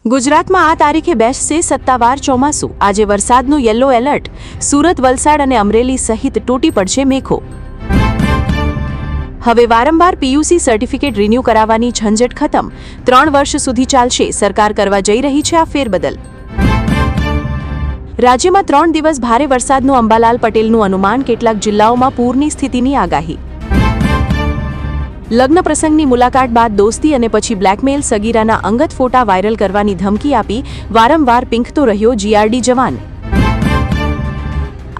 ગુજરાતમાં આ તારીખે બેસશે સત્તાવાર ચોમાસું। આજે વરસાદનું યલો એલર્ટ। સુરત, વલસાડ અને અમરેલી સહિત તૂટી પડશે મેઘો। હવે વારંવાર પીયુસી સર્ટિફિકેટ રિન્યૂ કરાવવાની ઝંઝટ ખતમ। 3 વર્ષ સુધી ચાલશે। સરકાર કરવા જઈ રહી છે આ ફેરબદલ। રાજ્યમાં 3 દિવસ ભારે વરસાદનું અંબાલાલ પટેલનું અનુમાન। કેટલાક જિલ્લાઓમાં પૂરની સ્થિતિની આગાહી। લગ્ન પ્રસંગની મુલાકાત બાદ દોસ્તી અને પછી બ્લેકમેલ। સગીરાના અંગત ફોટા વાયરલ કરવાની ધમકી આપી વારંવાર પીંખતો રહ્યો જીઆરડી જવાન।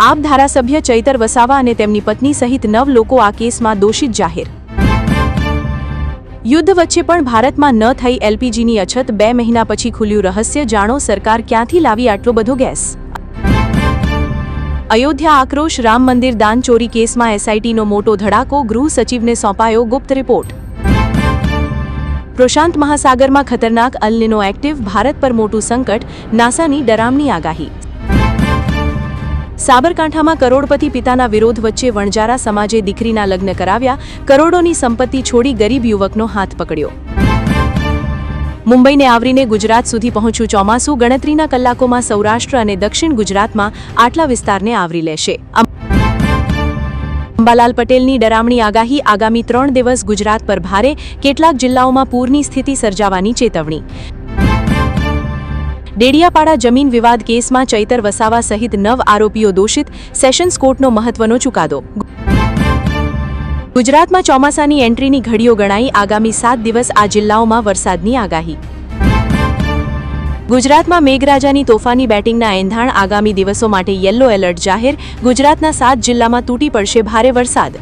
આપ ધારાસભ્ય ચૈતર વસાવા અને તેમની પત્ની સહિત 9 લોકો આ કેસમાં દોષિત જાહેર। યુદ્ધ વચ્ચે પણ ભારતમાં ન થઈ એલપીજીની અછત। 2 મહિના પછી ખુલ્યું રહસ્ય। જાણો સરકાર ક્યાંથી લાવી આટલો બધો ગેસ। અયોધ્યા આક્રોશ। રામ મંદિર દાન ચોરી કેસમાં એસઆઈટીનો મોટો ધડાકો। ગૃહ સચિવને સોંપાયો ગુપ્ત રિપોર્ટ। પ્રશાંત મહાસાગરમાં ખતરનાક અલ નીનો એક્ટિવ। ભારત પર મોટું સંકટ। નાસાની ડરામણી આગાહી। સાબરકાંઠામાં કરોડપતિ પિતાના વિરોધ વચ્ચે વણજારા સમાજે દીકરીના લગ્ન કરાવ્યા। કરોડોની સંપત્તિ છોડી ગરીબ યુવકનો હાથ પકડ્યો। મુંબઈને આવરીને ગુજરાત સુધી પહોંચ્યું ચોમાસું। ગણતરીના કલાકોમાં સૌરાષ્ટ્ર અને દક્ષિણ ગુજરાતમાં આટલા વિસ્તારને આવરી લેશે। અંબાલાલ પટેલની ડરામણી આગાહી। આગામી 3 દિવસ ગુજરાત પર ભારે। કેટલાક જિલ્લાઓમાં પૂરની સ્થિતિ સર્જાવાની ચેતવણી। ડેડિયાપાડા જમીન વિવાદ કેસમાં ચૈતર વસાવા સહિત 9 આરોપીઓ દોષિત। સેશન્સ કોર્ટનો મહત્વનો ચુકાદો। ગુજરાતમાં ચોમાસાની એન્ટ્રીની ઘડીઓ ગણાઈ। આગામી 7 દિવસ આ જિલ્લાઓમાં વરસાદની આગાહી। ગુજરાતમાં મેઘરાજાની તોફાની બેટિંગના એંધાણ। આગામી દિવસો માટે યલો એલર્ટ જાહેર। ગુજરાતના 7 જિલ્લામાં તૂટી પડશે ભારે વરસાદ।